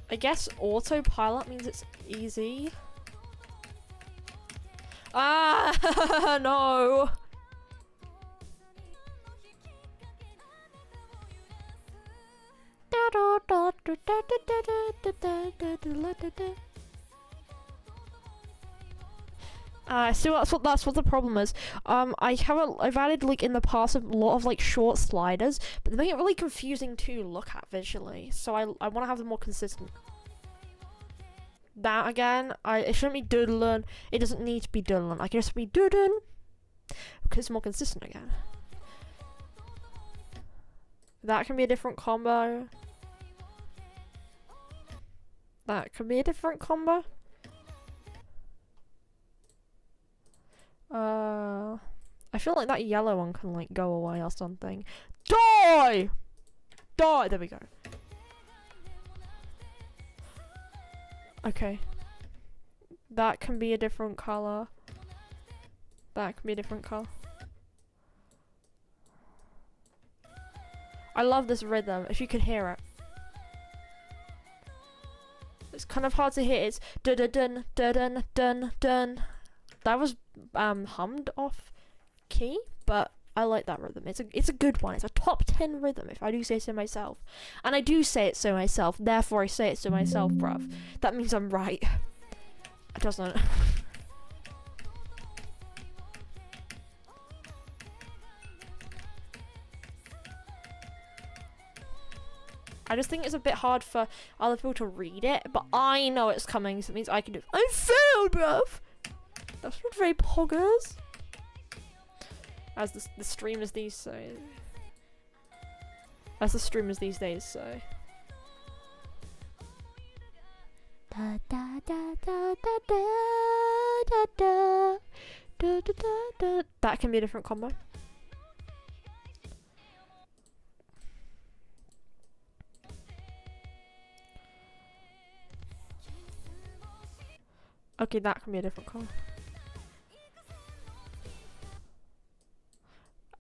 I guess autopilot means it's easy. Ah, no. See, that's what the problem is. I've added like in the past a lot of like short sliders, but they make it really confusing to look at visually. So I want to have them more consistent. That again, it shouldn't be doodling. It doesn't need to be doodling. I can just be doodling because it's more consistent again. That can be a different combo. That could be a different combo. I feel like that yellow one can like go away or something. Die! Die! There we go. Okay. That can be a different color. That can be a different color. I love this rhythm, if you could hear it. It's kind of hard to hear. It's dun dun dun dun dun dun. That was hummed off key, but I like that rhythm. It's a good one. It's a top 10 rhythm if I do say so myself. And I do say it so myself, therefore I say it so myself, bruv. That means I'm right. It doesn't. I just think it's a bit hard for other people to read it, but I know it's coming, so it means I can do it. I failed, bruv! That's not very poggers. As the streamers these say. As the streamers these days say. Da da da da da da da da da da. That can be a different combo. Okay, that can be a different color.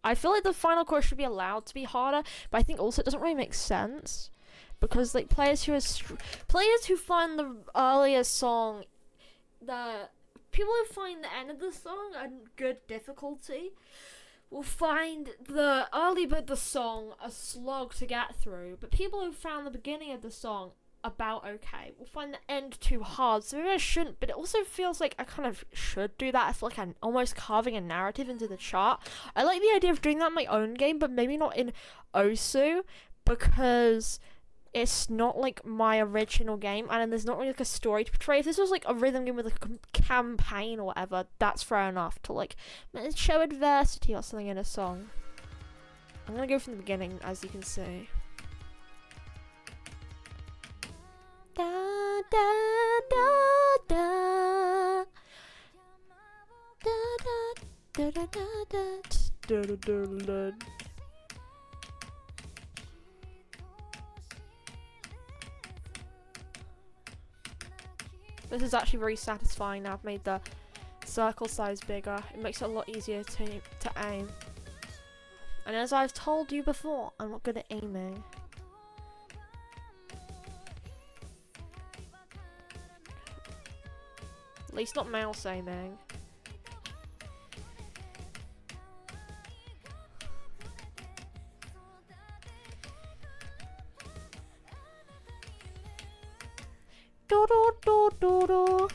I feel like the final chorus should be allowed to be harder, but I think also it doesn't really make sense because like players who find the earlier song, the people who find the end of the song a good difficulty will find the early bit of the song a slog to get through, but people who found the beginning of the song about okay will find the end too hard, so maybe I shouldn't, but it also feels like I kind of should do that. I feel like I'm almost carving a narrative into the chart. I like the idea of doing that in my own game, but maybe not in Osu, because it's not like my original game and there's not really like a story to portray. If this was like a rhythm game with like a campaign or whatever, that's fair enough to like show adversity or something in a song. I'm gonna go from the beginning, as you can see. Da da da da da da da da da da da da. This is actually very satisfying now. I've made the circle size bigger. It makes it a lot easier to aim. And as I've told you before, I'm not good at aiming. At least not mouse aiming. Do do do do do.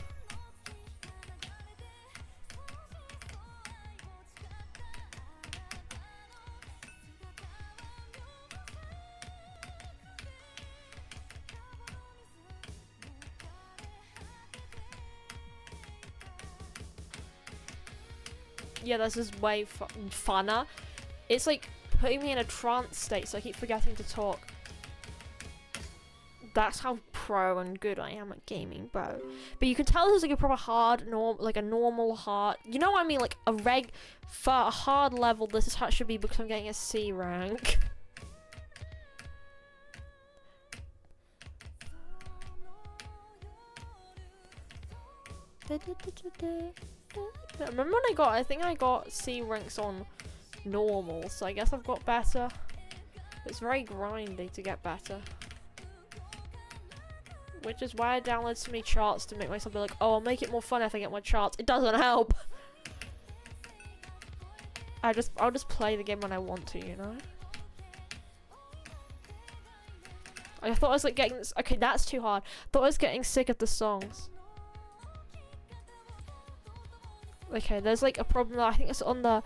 yeah, this is way funner. It's like putting me in a trance state, so I keep forgetting to talk. That's how pro and good I am at gaming, bro. But you can tell there's like a proper hard like a normal hard. You know what I mean? Like for a hard level, this is how it should be because I'm getting a C rank. Remember when I think I got C ranks on normal, so I guess I've got better. It's very grindy to get better. Which is why I download so many charts to make myself be like, oh, I'll make it more fun if I get more charts. It doesn't help. I'll just play the game when I want to, you know? I thought I was like getting this. Okay, that's too hard. I thought I was getting sick of the songs. Okay, there's like a problem that I think it's on the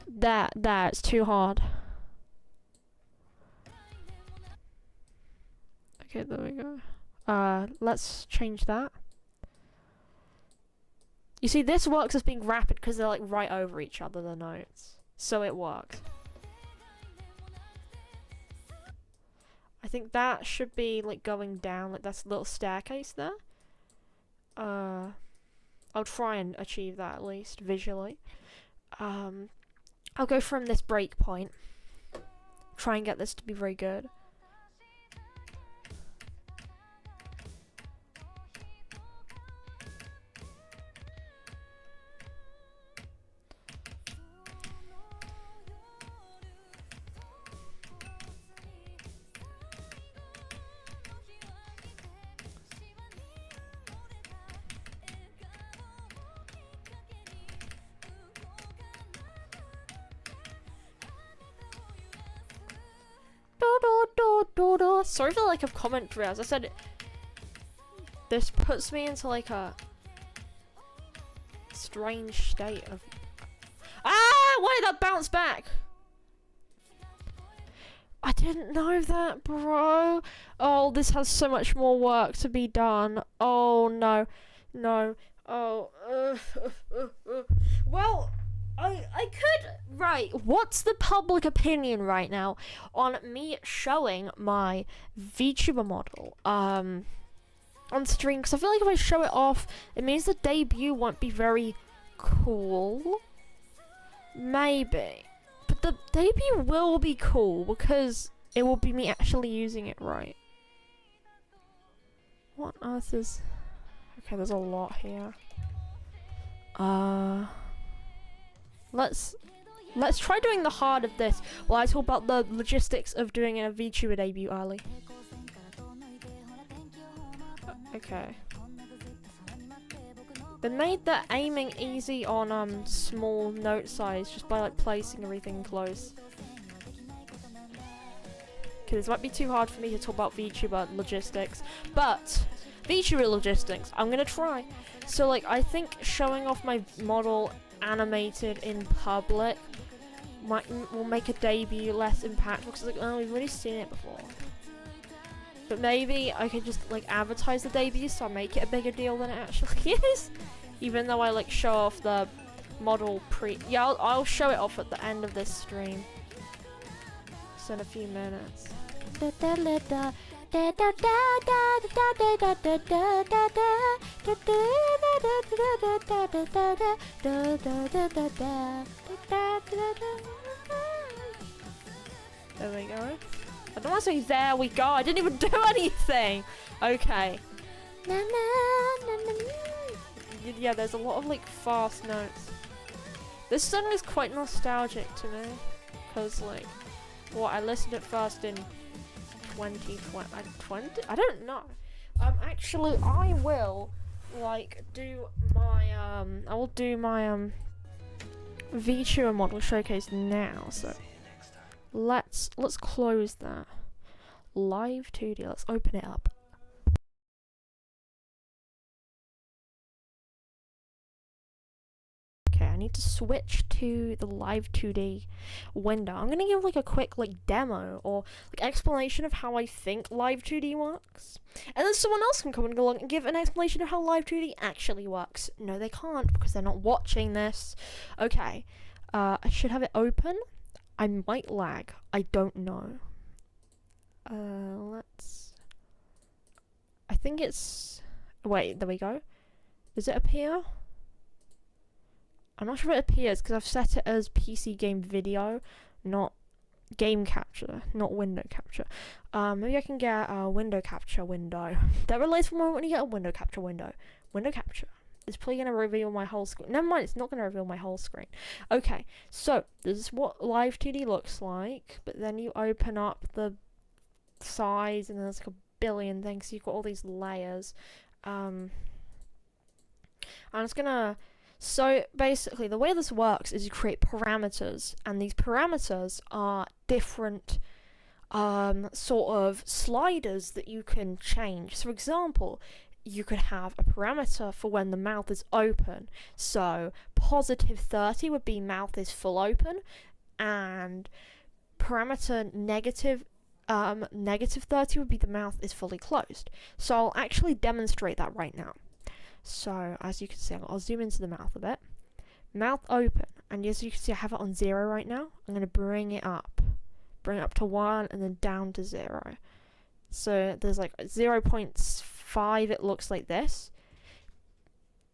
there, it's too hard. Okay, there we go. Let's change that. You see, this works as being rapid because they're like right over each other, the notes. So it works. I think that should be like going down, like that's a little staircase there. I'll try and achieve that at least visually. I'll go from this break point. Try and get this to be very good. Sorry for the lack of commentary. As I said, this puts me into like a strange state of. Ah! Why did that bounce back? I didn't know that, bro. Oh, this has so much more work to be done. Oh no, no. Oh. Well. I could, right, what's the public opinion right now on me showing my VTuber model, on stream? Because I feel like if I show it off, it means the debut won't be very cool. Maybe. But the debut will be cool, because it will be me actually using it right. What on earth is... Okay, there's a lot here. Let's try doing the hard of this while I talk about the logistics of doing a VTuber debut early. Okay. They made the aiming easy on small note size just by like placing everything close. Okay, this might be too hard for me to talk about VTuber logistics, but VTuber logistics, I'm gonna try. So like, I think showing off my model animated in public will make a debut less impactful because like, oh, we've already seen it before. But maybe I could just like advertise the debut so I make it a bigger deal than it actually is. Even though I like show off the model yeah, I'll show it off at the end of this stream. Just in a few minutes. There we go. I don't want to say there we go. I didn't even do anything. Okay. Yeah, there's a lot of like fast notes. This song is quite nostalgic to me because like, what I listened to it first in 2020. I don't know. Actually, I will like do my I will do my VTuber model showcase now. So let's close that. Live 2D. Let's open it up. Okay, I I need to switch to the live 2D window. I'm gonna give like a quick like demo or like explanation of how I think live 2D works, and then someone else can come along and give an explanation of how live 2D actually works. No, they can't because they're not watching this. Okay, I should have it open. I might lag. I don't know. I think it's. Wait, there we go. Does it appear? I'm not sure if it appears because I've set it as PC game video, not game capture, not window capture. Maybe I can get a window capture window. That relates for when you get a window capture window. Window capture. It's probably going to reveal my whole screen. Never mind, it's not going to reveal my whole screen. Okay, so this is what live 2D looks like, but then you open up the size and there's like a billion things. So you've got all these layers. I'm just going to... So basically, the way this works is you create parameters, and these parameters are different sort of sliders that you can change. So for example, you could have a parameter for when the mouth is open. So positive 30 would be mouth is full open, and parameter negative 30 would be the mouth is fully closed. So I'll actually demonstrate that right now. So, as you can see, I'll zoom into the mouth a bit. Mouth open. And as you can see, I have it on 0 right now. I'm going to bring it up. Bring it up to 1 and then down to 0. So, there's like 0.5, it looks like this.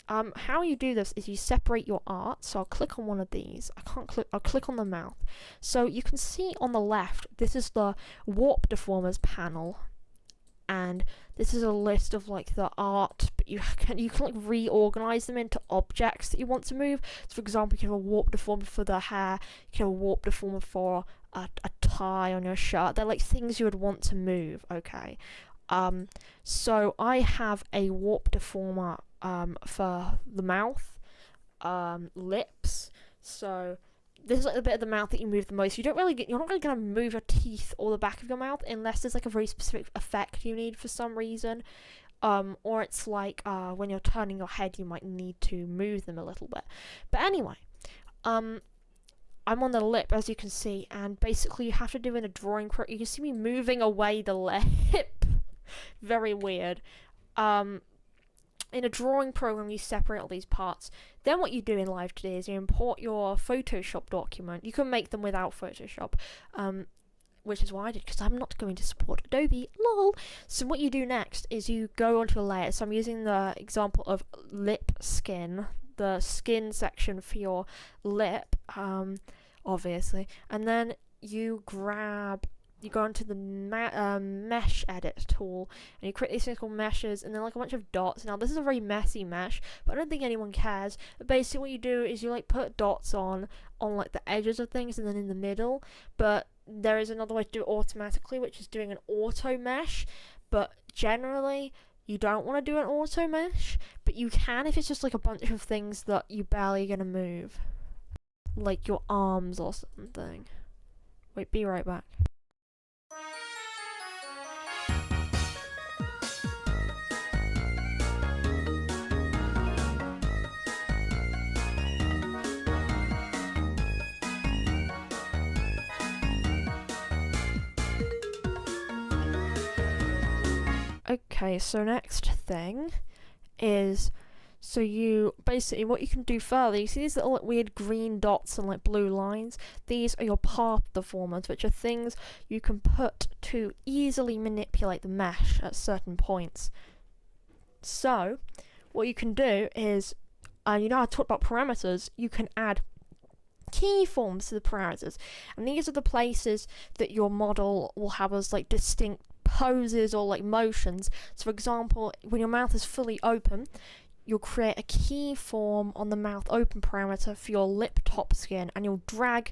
How you do this is you separate your art. So, I'll click on one of these. I'll click on the mouth. So, you can see on the left, this is the Warp Deformers panel. And this is a list of like the art, but you can like reorganize them into objects that you want to move. So for example, you can have a warp deformer for the hair, you can have a warp deformer for a tie on your shirt. They're like things you would want to move. Okay, so I have a warp deformer for the mouth, lips. So this is like the bit of the mouth that you move the most. You're not really going to move your teeth or the back of your mouth unless there's like a very specific effect you need for some reason. Or it's like when you're turning your head, you might need to move them a little bit. But anyway, I'm on the lip, as you can see, and basically you have to do in a drawing. You can see me moving away the lip. Very weird. In a drawing program, you separate all these parts. Then what you do in Live 2D is you import your Photoshop document. You can make them without Photoshop, which is what I did because I'm not going to support Adobe. Lol. So what you do next is you go onto a layer. So I'm using the example of lip skin, the skin section for your lip, obviously. And then you go into the mesh edit tool and you create these things called meshes and then like a bunch of dots. Now this is a very messy mesh, but I don't think anyone cares. But basically what you do is you like put dots on like the edges of things and then in the middle. But there is another way to do it automatically, which is doing an auto mesh. But generally you don't want to do an auto mesh, but you can if it's just like a bunch of things that you barely gonna move, like your arms or something. Wait, be right back. Okay, so next thing is, so you basically, what you can do further, you see these little like, weird green dots and like blue lines? These are your path deformers, which are things you can put to easily manipulate the mesh at certain points. So, what you can do is, you know I talked about parameters, you can add keyforms to the parameters, and these are the places that your model will have as like distinct poses or like motions. So for example, when your mouth is fully open, you'll create a keyform on the mouth open parameter for your lip top skin, and you'll drag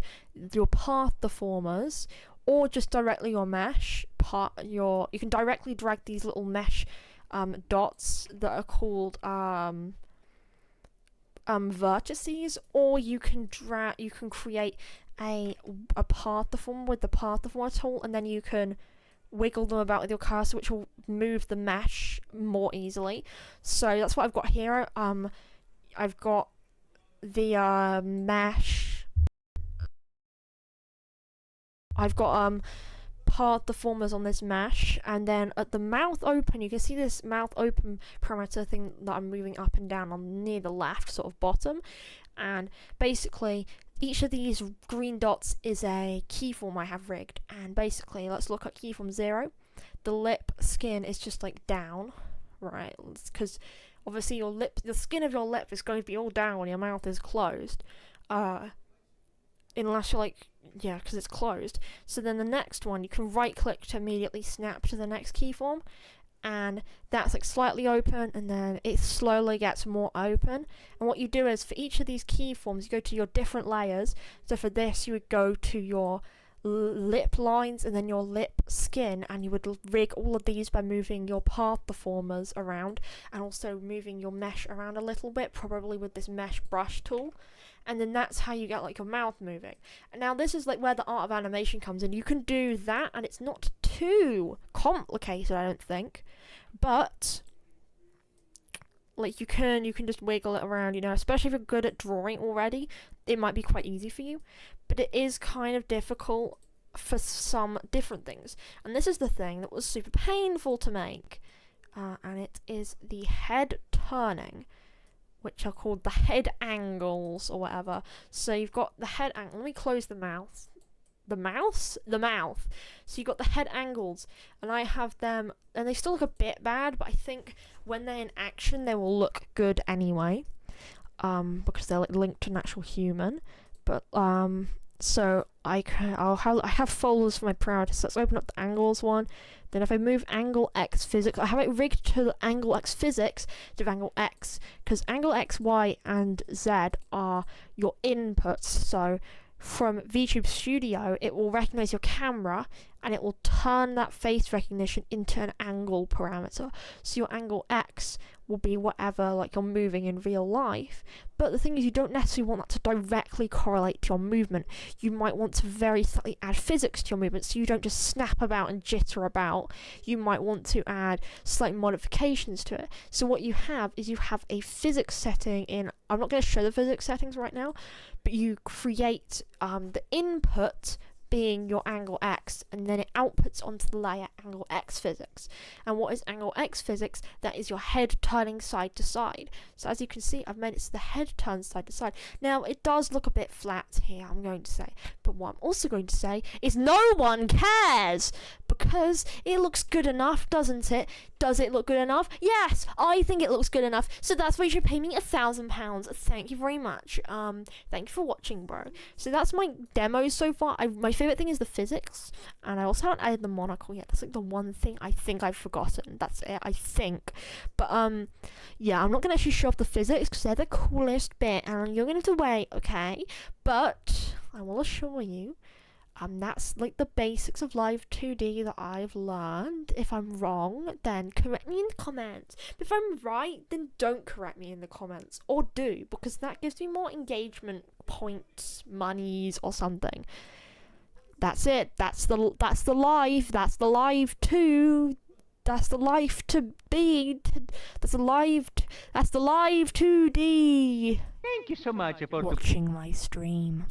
your path deformers or just directly your mesh you can directly drag these little mesh dots that are called vertices, or you can create a path deformer with the path deformer tool, and then you can wiggle them about with your cursor, which will move the mesh more easily. So that's what I've got here. I've got the mesh. I've got part deformers on this mesh, and then at the mouth open, you can see this mouth open parameter thing that I'm moving up and down on near the left sort of bottom. And basically each of these green dots is a keyform I have rigged, and basically let's look at keyform 0. The lip skin is just like down, right? Because obviously your lip, the skin of your lip is going to be all down when your mouth is closed, unless you're like, yeah, because it's closed. So then the next one, you can right click to immediately snap to the next keyform, and that's like slightly open, and then it slowly gets more open. And what you do is for each of these keyforms, you go to your different layers. So for this, you would go to your lip lines and then your lip skin, and you would rig all of these by moving your path deformers around and also moving your mesh around a little bit, probably with this mesh brush tool. And then that's how you get like your mouth moving. And now this is like where the art of animation comes in. You can do that, and it's not too complicated, I don't think, but like you can just wiggle it around, you know, especially if you're good at drawing already, it might be quite easy for you, but it is kind of difficult for some different things. And this is the thing that was super painful to make, and it is the head turning, which are called the head angles or whatever. So you've got the head angle. Let me close the mouth. The mouth. So you've got the head angles, and I have them, and they still look a bit bad, but I think when they're in action they will look good anyway, because they're like linked to an actual human. But so I have folders for my priorities. So let's open up the angles one. Then if I move angle X physics, I have it rigged to the angle X physics to angle X, because angle X, Y, and Z are your inputs. So from VTube Studio, it will recognize your camera, and it will turn that face recognition into an angle parameter. So your angle X will be whatever like you're moving in real life. But the thing is, you don't necessarily want that to directly correlate to your movement. You might want to very slightly add physics to your movement, so you don't just snap about and jitter about. You might want to add slight modifications to it. So what you have is you have a physics setting in, I'm not going to show the physics settings right now, but you create the input being your angle X, and then it outputs onto the layer angle X physics. And what is angle X physics? That is your head turning side to side. So as you can see, I've made it so the head turns side to side. Now it does look a bit flat here, I'm going to say, but what I'm also going to say is no one cares, because it looks good enough, doesn't it? Does it look good enough? Yes, I think it looks good enough, so that's why you should pay me £1,000. Thank you very much. Thank you for watching, bro. So that's my demos so far. My favorite thing is the physics, and I also haven't added the monocle yet. That's like the one thing I think I've forgotten. That's it, I think. But yeah, I'm not gonna actually show off the physics because they're the coolest bit, and you're gonna have to wait, okay? But I will assure you, that's like the basics of live 2D that I've learned. If I'm wrong, then correct me in the comments. But if I'm right, then don't correct me in the comments, or do, because that gives me more engagement points, monies, or something. That's it. That's the live. That's the live 2. That's the life to be. That's the live 2D. Thank you so much for watching my stream.